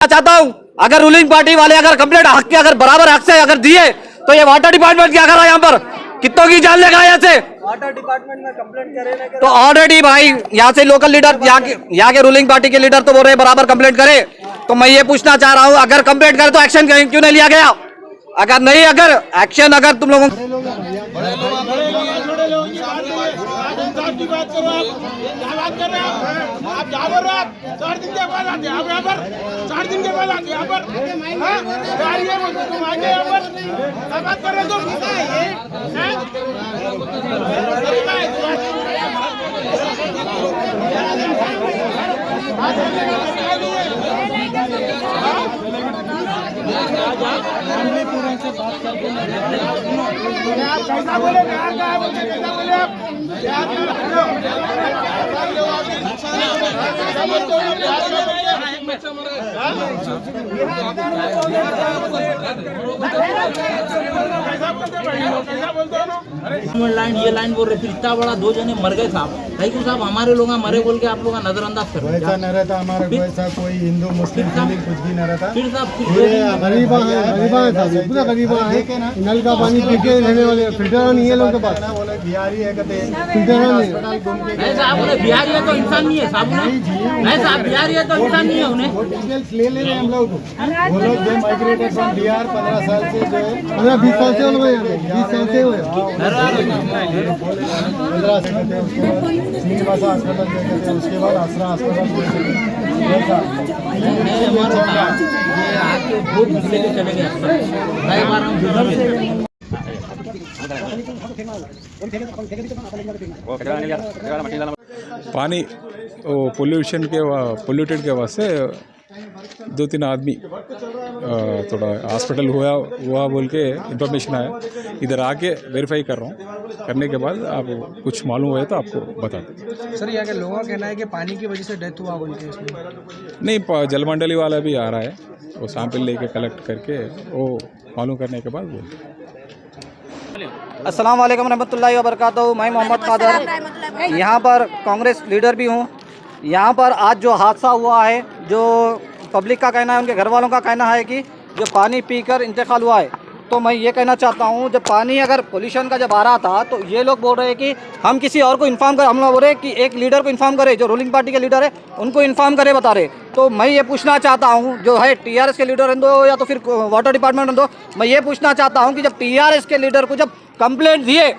चाहता हूं अगर रूलिंग पार्टी वाले अगर कंप्लेंट हक के अगर बराबर हक से अगर दिए तो ये वाटर डिपार्टमेंट क्या कर रहा है यहाँ पर कितनों की जान लेगा यहाँ से वाटर डिपार्टमेंट में कंप्लेंट करे तो ऑलरेडी भाई यहाँ से लोकल लीडर यहाँ के रूलिंग पार्टी के लीडर तो बोल रहे बराबर कंप्लेंट करे। तो मैं ये पूछना चाह रहा हूँ अगर कंप्लेंट करे तो एक्शन क्यों नहीं लिया गया? अगर नहीं अगर एक्शन अगर तुम लोगों लाइन ये लाइन बोल रहे फिर इतना बड़ा 2 जने मर गए साहब। भाई को साहब हमारे लोग मरे बोल के आप लोग नजरअंदाज कर रहे हैं। वैसा न रहता हमारा वैसा कोई हिंदू मुस्लिम फीलिंग कुछ भी न रहता। फिर साहब गरीबा है पूरा गरीबा है। नल का पानी पी के रहने वाले फिल्टर नहीं है लोगों के पास। बोले बिहारी है कहते फिल्टर नहीं साहब बोले बिहारी है तो इंसान नहीं है साहब नहीं साहब बिहारी है तो इंसान नहीं है उन्हें डिटेल्स ले रहे हैं हम लोग। वो लोग जो माइग्रेटेड फ्रॉम बिहार 15 साल से जो है 15-20 साल से 20 साल से हुए 15 से कहते हैं उसको श्रीनिवासा अस्पताल कहते हैं उसके बाद आसरा अस्पताल ये आके बहुत लेके चले गए भाई हमारा हम पानी पोल्यूशन के पोल्यूटेड के वास्ते 2-3 आदमी थोड़ा हॉस्पिटल हुआ बोल के इन्फॉर्मेशन आया। इधर आके वेरीफाई कर रहा हूँ। करने के बाद आप कुछ मालूम हुआ तो आपको बता दें। सर यहाँ के लोगों का कहना है कि पानी की वजह से डेथ हुआ बोल के इसमें नहीं जलमंडली वाला भी आ रहा है वो सैंपल लेके कलेक्ट करके वो मालूम करने के बाद बोलते। अस्सलाम वालेकुम रहमतुल्लाहि व बरकातहू। मैं मोहम्मद कादर यहाँ पर कांग्रेस लीडर भी हूँ। यहाँ पर आज जो हादसा हुआ है जो पब्लिक का कहना है उनके घर वालों का कहना है कि जो पानी पीकर इंतकाल हुआ है। तो मैं ये कहना चाहता हूँ जब पानी अगर पोल्यूशन का जब आ रहा था तो ये लोग बोल रहे हैं कि हम किसी और को इन्फॉर्म करें। हम लोग बोल रहे हैं कि एक लीडर को इन्फॉर्म करे जो रूलिंग पार्टी के लीडर है उनको इन्फॉर्म करे बता रहे। तो मैं ये पूछना चाहता हूँ जो है TRS के लीडर दो या तो फिर वाटर डिपार्टमेंट दो, मैं ये पूछना चाहता हूँ कि जब TRS के लीडर को जब कंप्लेंट दिए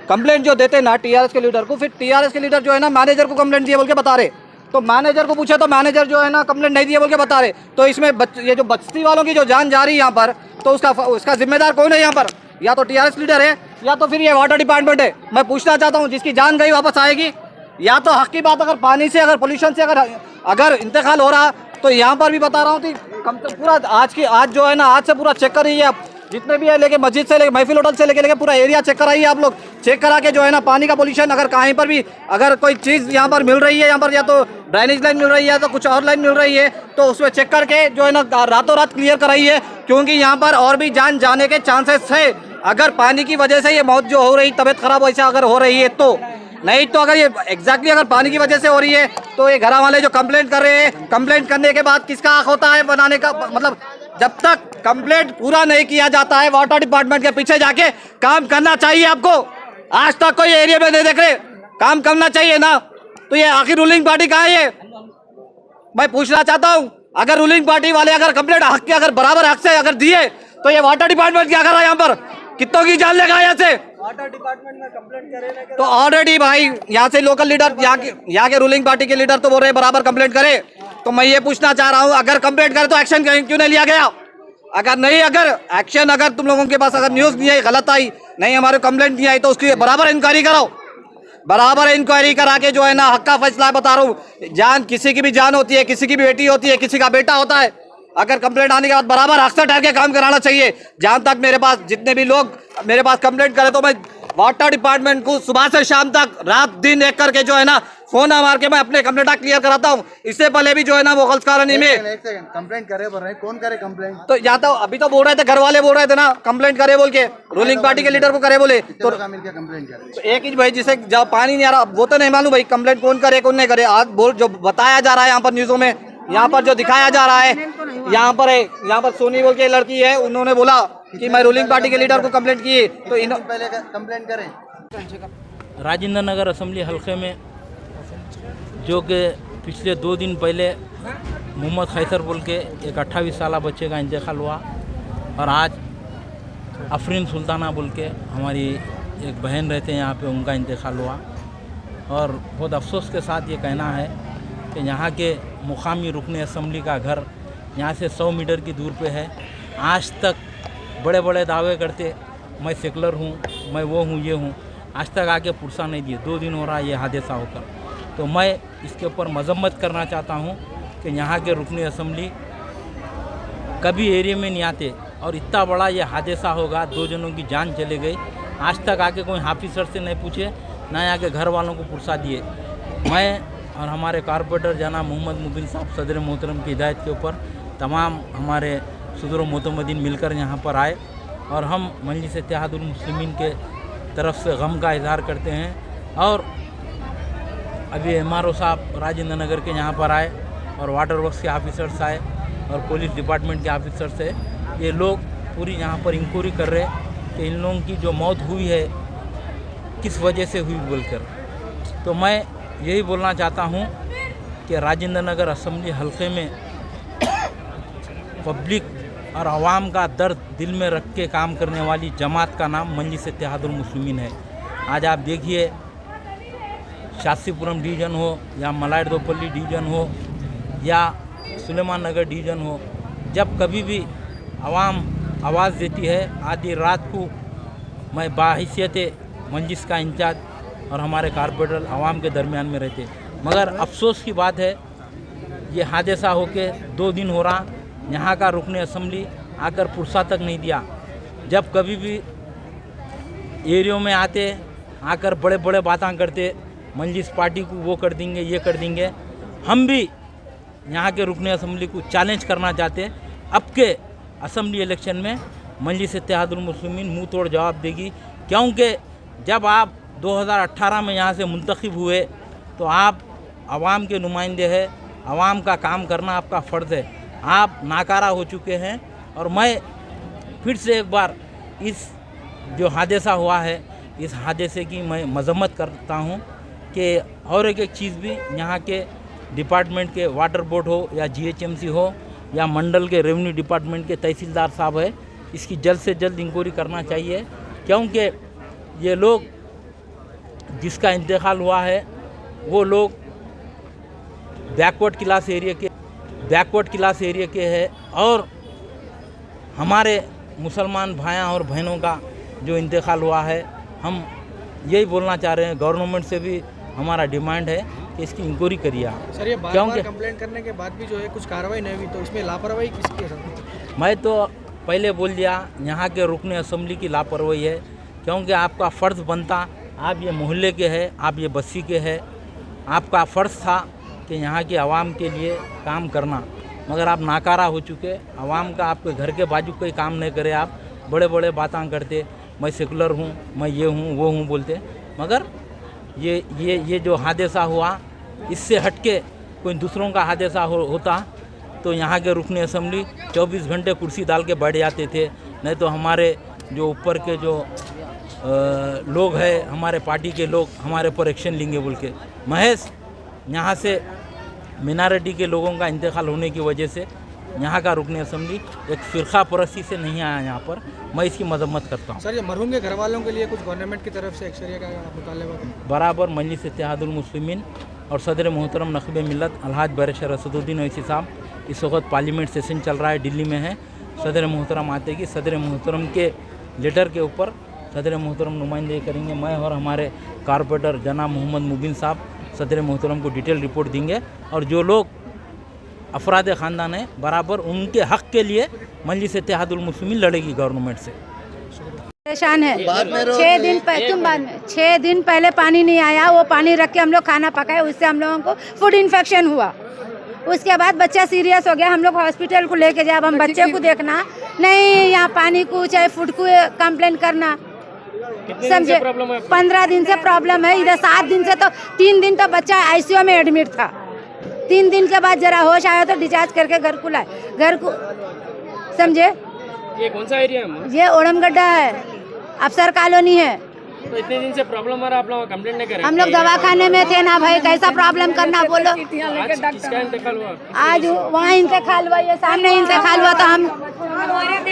कंप्लेंट जो देते ना TRS के लीडर को फिर TRS के लीडर जो है ना मैनेजर को कंप्लेंट दिए बोल के बता रहे। तो मैनेजर को पूछे तो मैनेजर जो है ना कंप्लेंट नहीं दिए बोल के बता रहे। तो इसमें ये जो बस्ती वालों की जो जान जा रही है यहाँ पर तो उसका जिम्मेदार कौन है यहाँ पर? या तो TRS लीडर है या तो फिर ये वाटर डिपार्टमेंट है। मैं पूछना चाहता हूँ जिसकी जान गई वापस आएगी या तो हक की बात अगर पानी से अगर पोल्यूशन से अगर इंतकाल हो रहा तो यहाँ पर भी बता रहा हूँ कि पूरा आज जो है ना आज से पूरा चेक कर रही है जितने भी है लेके मस्जिद से लेके महफिल होटल से लेके पूरा एरिया चेक कराइए आप लोग। चेक करा के जो है ना पानी का पोल्यूशन अगर कहीं पर भी अगर कोई चीज़ यहाँ पर मिल रही है यहाँ पर या तो ड्रेनेज लाइन मिल रही है तो कुछ और लाइन मिल रही है तो उसमें चेक करके जो है ना रातों रात क्लियर कराइए क्योंकि यहाँ पर और भी जान जाने के चांसेस है। अगर पानी की वजह से ये मौत जो हो रही तबीयत खराब वैसे अगर हो रही है तो नहीं तो अगर ये एग्जैक्टली अगर पानी की वजह से हो रही है तो ये घर वाले जो कंप्लेंट कर रहे हैं कंप्लेंट करने के बाद किसका हक होता है बनाने का? मतलब जब तक कंप्लेंट पूरा नहीं किया जाता है वाटर डिपार्टमेंट के पीछे जाके काम करना चाहिए आपको। आज तक कोई एरिया में नहीं देख रहे काम करना चाहिए ना। तो ये आखिर रूलिंग पार्टी कहाँ है? मैं पूछना चाहता हूँ अगर रूलिंग पार्टी वाले अगर कंप्लेंट हक के अगर बराबर हक से अगर दिए तो ये वाटर डिपार्टमेंट क्या कर रहा है यहाँ पर कितनों की जान लेगा यहाँ से? वाटर डिपार्टमेंट में कंप्लेंट करे तो ऑलरेडी भाई यहाँ से लोकल लीडर यहाँ के रूलिंग पार्टी के लीडर तो बोल रहे बराबर कंप्लेंट करे। तो मैं ये पूछना चाह रहा हूँ अगर कंप्लेंट करे तो एक्शन क्यों नहीं लिया गया? अगर नहीं अगर एक्शन अगर तुम लोगों के पास अगर न्यूज़ नहीं आई गलत आई नहीं हमारे कंप्लेंट नहीं आई तो उसकी बराबर इंक्वायरी कराओ। बराबर इंक्वायरी करा के जो है ना हक का फैसला बता रहा हूँ। जान किसी की भी जान होती है किसी की भी बेटी होती है किसी का बेटा होता है। अगर कंप्लेंट आने के बाद बराबर हक से ठहर के काम कराना चाहिए। जहाँ तक मेरे पास जितने भी लोग मेरे पास कंप्लेंट करे तो मैं वाटर डिपार्टमेंट को सुबह से शाम तक रात दिन एक करके जो है ना फोन मार के मैं अपने कंप्लेंट क्लियर कराता हूँ। इससे पहले भी जो है ना वो गलत कॉलोनी में कंप्लेंट करे बोल रहे हैं, कौन करे कंप्लेंट? तो या तो अभी तो बोल रहे थे घर वाले बोल रहे थे ना कंप्लेंट करे बोल के रूलिंग पार्टी के लीडर को करे बोले तो मिलकर कंप्लेंट करे। तो एक ही भाई जिसे जब पानी नहीं आ रहा वो तो नहीं मालूम भाई कंप्लेंट कौन करे कौन नहीं करे। आज बोल जो बताया जा रहा है यहाँ पर न्यूज़ों में यहाँ पर जो दिखाया जा रहा है, यहाँ पर सोनी बोल के लड़की है, उन्होंने बोला कि मैं रूलिंग पार्टी के लीडर को कंप्लेंट की, तो पहले कंप्लेंट करें। राजेंद्र नगर असम्बली हल्के में जो कि पिछले 2 दिन पहले मोहम्मद खैसर बोल के एक 28 साल बच्चे का इंतकाल हुआ, और आज अफरीन सुल्ताना बोल के हमारी एक बहन रहते हैं यहाँ पे, उनका इंतकाल हुआ। और बहुत अफसोस के साथ ये कहना है कि यहाँ के मुकामी रुकन असम्बली का घर यहाँ से 100 मीटर की दूर पे है। आज तक बड़े बड़े दावे करते, मैं सेकुलर हूँ, मैं वो हूँ, ये हूँ, आज तक आके पुरसा नहीं दिए। 2 दिन हो रहा है ये हादसा होकर। तो मैं इसके ऊपर मजम्मत करना चाहता हूँ कि यहाँ के रुकन असम्बली कभी एरिया में नहीं आते, और इतना बड़ा ये हादसा होगा, 2 जनों की जान चले गई। आज तक आके कोई ऑफिसर से नहीं पूछे, ना आके घर वालों को पुरसा दिए। मैं और हमारे कारपोरेटर जनाब मोहम्मद मुबिन साहब सदर मोहतरम की हिदायत के ऊपर तमाम हमारे सदर मोतमदीन मिलकर यहाँ पर आए, और हम मजलिस इत्तेहादुल मुस्लिमीन के तरफ से गम का इजहार करते हैं। और अभी MRO साहब राजेंद्र नगर के यहाँ पर आए, और वाटर वर्क्स के ऑफिसर्स आए, और पुलिस डिपार्टमेंट के ऑफिसर्स से ये लोग पूरी यहाँ पर इंक्वायरी कर रहे हैं कि इन लोगों की जो मौत हुई है किस वजह से हुई बोलकर। तो मैं यही बोलना चाहता हूँ कि राजेंद्र नगर असम्बली हल्के में पब्लिक और आवाम का दर्द दिल में रख के काम करने वाली जमात का नाम मजलिस इत्तेहादुल मुस्लिमीन है। आज आप देखिए, शास्त्रीपुरम डिवीज़न हो या मलायरदोपल्ली डिवीज़न हो या सुलेमान नगर डिवीज़न हो, जब कभी भी आवाम आवाज़ देती है, आधी रात को मैं बाहिसियत मजलिस का इंचार्ज और हमारे कारपोरेटर आवाम के दरमियान में रहते। मगर अफसोस की बात है, ये हादसा होके 2 दिन हो रहा, यहाँ का रुकन असम्बली आकर पुरसा तक नहीं दिया। जब कभी भी एरियो में आते, आकर बड़े बड़े बातें करते, मजलिस पार्टी को वो कर देंगे, ये कर देंगे। हम भी यहाँ के रुकन असम्बली को चैलेंज करना चाहते, अब के असम्बली इलेक्शन में मजलिस इत्तेहादुल मुस्लिमीन मुँह तोड़ जवाब देगी। क्योंकि जब आप 2018 में यहाँ से मुंतखब हुए तो आप आवाम के नुमाइंदे हैं, आवाम का काम करना आपका फ़र्ज़ है। आप नाकारा हो चुके हैं, और मैं फिर से एक बार इस जो हादसा हुआ है, इस हादसे की मैं मजम्मत करता हूँ कि और एक चीज़ भी यहाँ के डिपार्टमेंट के वाटर बोर्ड हो या GHMC हो या मंडल के रेवेन्यू डिपार्टमेंट के तहसीलदार साहब है, इसकी जल्द से जल्द इंक्वायरी करना चाहिए। क्योंकि ये लोग जिसका इंतकाल हुआ है वो लोग बैकवर्ड क्लास एरिया के है, और हमारे मुसलमान भाइयों और बहनों का जो इंतकाल हुआ है, हम यही बोलना चाह रहे हैं, गवर्नमेंट से भी हमारा डिमांड है कि इसकी इंक्वायरी करिए आप। सर, ये बार-बार कंप्लेंट करने के बाद भी जो है कुछ कार्रवाई नहीं हुई, तो इसमें लापरवाही किसकी है? मैं तो पहले बोल दिया, यहाँ के रुकन असम्बली की लापरवाही है। क्योंकि आपका फ़र्ज़ बनता, आप ये मोहल्ले के हैं, आप ये बस्ती के हैं, आपका फ़र्ज़ था कि यहाँ की आवाम के लिए काम करना, मगर आप नाकारा हो चुके। आवाम का आपके घर के बाजू कोई काम नहीं करे, आप बड़े बड़े बातें करते, मैं सेकुलर हूँ, मैं ये हूँ, वो हूँ बोलते। मगर ये जो हादसा हुआ, इससे हटके कोई दूसरों का हादसा होता तो यहाँ के रुकन असम्बली 24 घंटे कुर्सी डाल के बैठ जाते थे। नहीं तो हमारे जो ऊपर के जो लोग हैं, हमारे पार्टी के लोग हमारे ऊपर एक्शन लेंगे बोल के, महज यहाँ से मिनारिटी के लोगों का इंतकाल होने की वजह से यहाँ का रुकन असम्बली एक फ़िरका परस्ती से नहीं आया यहाँ पर। मैं इसकी मजम्मत करता हूँ। सर, ये मरहूम के घर वालों के लिए कुछ गवर्नमेंट की तरफ से एक्शरिया का मुतालबा बराबर मजलिस इत्तेहादुल मुस्लिमीन और सदर मोहतरम नक़ीब मिल्लत अलहाज बैरिस्टर असदुद्दीन ओवैसी साहब, इस वक्त पार्लियामेंट सेशन चल रहा है, दिल्ली में है। सदर मोहतरम आते कि सदर मोहतरम के लेटर के ऊपर सदर मोहतरम नुमाइंदगी करेंगे। मैं और हमारे कारपोरेटर जनाब मोहम्मद मुबिन साहब सदर मोहतरम को डिटेल रिपोर्ट देंगे, और जो लोग अफराद ख़ानदान है बराबर उनके हक़ के लिए मजलिस इत्तेहादुल मुस्लिमीन लड़ेगी गवर्नमेंट से। परेशान है। 6 दिन पहले पानी नहीं आया, वो पानी रख के हम लोग खाना पकाए, उससे हम लोगों को फूड इन्फेक्शन हुआ। उसके बाद बच्चा सीरियस हो गया, हम लोग हॉस्पिटल को लेके जाए। अब हम बच्चे को देखना नहीं, यहाँ पानी को चाहे फूड को कंप्लेन करना, समझे। 15 दिन से प्रॉब्लम है इधर। 7 दिन से तो 3 दिन तो बच्चा ICU में एडमिट था। 3 दिन के बाद जरा होश आया तो डिस्चार्ज करके घर को लाए, घर को, समझे। ये कौन सा एरिया है? ये ओड़मगड्ढा है, अफसर कॉलोनी है। तो इतने दिन से प्रॉब्लम आ रहा, आप लोग कंप्लेंट नहीं कर हम लोग दवाखाने में थे ना भाई, कैसा प्रॉब्लम करना बोलो। किसका इंतकाल हुआ? आज वहाँ इंतकाल हुआ, ये सामने इंतकाल हुआ, तो हम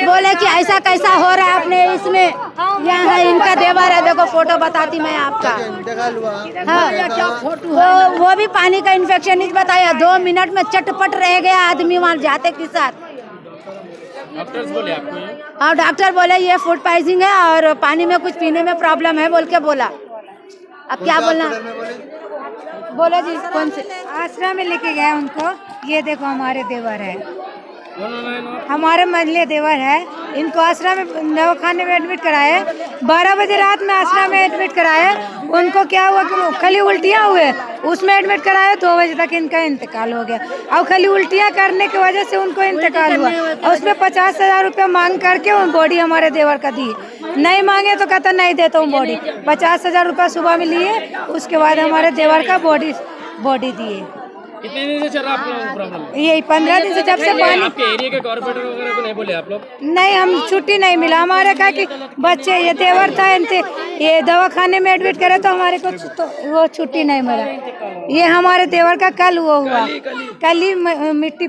बोले कि ऐसा कैसा हो रहा है अपने इसमें। यहाँ है इनका देवर है, देखो फोटो बताती मैं आपका। हाँ, वो भी पानी का इन्फेक्शन ही बताया, 2 मिनट में चटपट रह गया आदमी वहाँ जाते के साथ। डॉक्टर्स बोले आपको ये? और डॉक्टर बोले ये फूड पॉइजनिंग है और पानी में कुछ पीने में प्रॉब्लम है बोल के बोला। अब क्या बोलना, बोलो जी। कौन से आश्रम में लेके गए उनको? ये देखो हमारे देवर है, हमारे मंझले देवर है, इनको आश्रम में दवाखाने में एडमिट कराए। 12 बजे रात में आश्रम में एडमिट कराए। उनको क्या हुआ कि खाली उल्टियाँ हुए, उसमें एडमिट कराए, 2 बजे तक इनका इंतकाल हो गया। और खाली उल्टियाँ करने की वजह से उनको इंतकाल हुआ। और उसमें 50,000 रुपया मांग करके वो बॉडी हमारे देवर का दी। नहीं मांगे तो कहता नहीं देता हूँ बॉडी। 50,000 रुपया सुबह में लिए, उसके बाद हमारे देवर का बॉडी दिए। कितने दिन से चल रहा आप लोगों को प्रॉब्लम? यही 15 दिन से, जब से पानी। आपके एरिया के कॉर्पोरेटर वगैरह को नहीं बोले आप लोग? नहीं, हम छुट्टी नहीं मिला हमारे, कहा कि बच्चे ये देवर था इनसे ये दवाखाने में एडमिट करे तो हमारे को तो वो छुट्टी नहीं मिला। ये हमारे देवर का कल वो हुआ, कल ही मिट्टी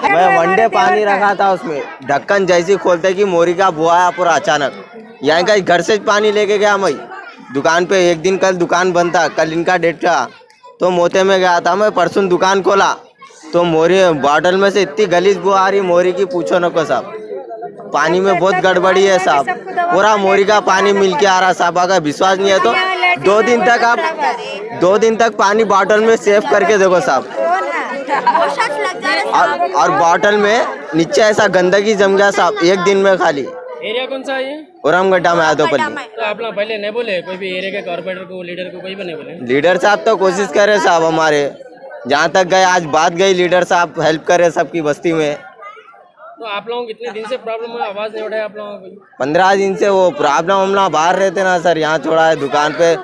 मैं वनडे पानी रखा था, उसमें ढक्कन जैसी खोलते कि मोरी का बुआ आया पूरा अचानक। यहाँ का घर से पानी लेके गया मैं दुकान पे। एक दिन कल दुकान बंद था, कल इनका डेट था, तो मोते में गया था मैं। परसों दुकान खोला तो मोरी बॉटल में से इतनी गलीज बुआ आ रही मोरी की, पूछो न को साहब। पानी में बहुत गड़बड़ी है साहब, पूरा मोरी का पानी मिल के आ रहा साहब। अगर विश्वास नहीं है तो 2 दिन तक आप 2 दिन तक पानी बॉटल में सेव करके देखो साहब। और बॉटल में नीचे ऐसा गंदगी जम गया साहब 1 दिन में खाली। एरिया कौन सा है ये? ओरमगड्ढा में आदोपल्ली। तो आप लोग पहले नहीं बोले कोई भी एरिया के कॉर्पोरेटर को, लीडर को, कोई भी नहीं बोले? लीडर साहब तो कोशिश करे साहब, हमारे जहाँ तक गए आज बात गई, लीडर साहब हेल्प करे सबकी बस्ती में। तो आप लोगों को कितने दिन से प्रॉब्लम है, आवाज नहीं उठाया आप लोगों को? 15 दिन से वो प्रॉब्लम हम लोग बाहर रहते ना सर, यहाँ छोड़ा है दुकान पे।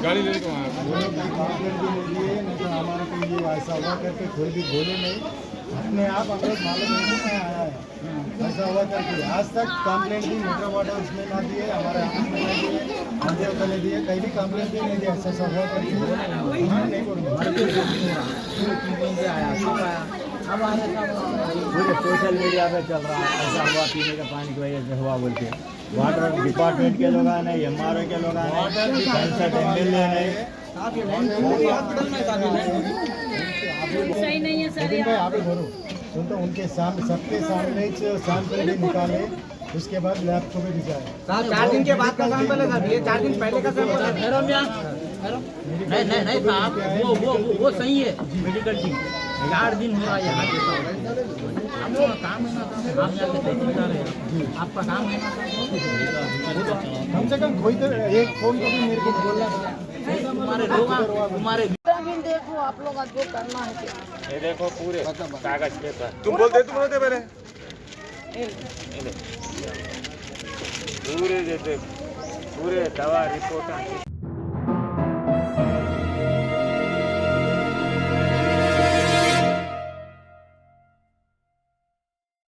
गाड़ी लेके ऐसा हुआ करके कोई भी बोले नहीं, अपने आप हम लोग मालूम नहीं मैं आया है। ऐसा हुआ करके आज तक कंप्लेंट भी मोटर वाटर उसमें ना दिए, हमारे ऑफिस में ना दिए, अंधे उतले दिए, कहीं भी कंप्लेंट भी नहीं दिया। ऐसा हुआ करके नहीं करूँगा। पूरे सोशल मीडिया पे चल रहा है, ऐसा हुआ पीने का पानी की वजह से हुआ बोल के। वाटर डिपार्टमेंट के लोग आए नहीं, MRO के लोग आए नहीं, MLA नहीं। सही नहीं है सर, आप ही बोलो सुन, तो उनके सामने सबके सामने सैंपल भी निकाले, उसके बाद लैब को भी दिखाए। 4 दिन के बाद का सैंपल है साहब, ये 4 दिन पहले का सैंपल है। नहीं साहब, वो सही है मेडिकल टीम। 4 दिन हुआ यहाँ पे हम लोग काम है ना, हम यहाँ पे तहसीलदार है, आपका काम है ना। कम से कम कोई तो एक फोन को भी मेरे को बोलना। तुम्हारे देखो आप लोग जो करना है, ये देखो पूरे कागज पेपर। तुम बोलते पहले पूरे देते, पूरे दवा रिपोर्ट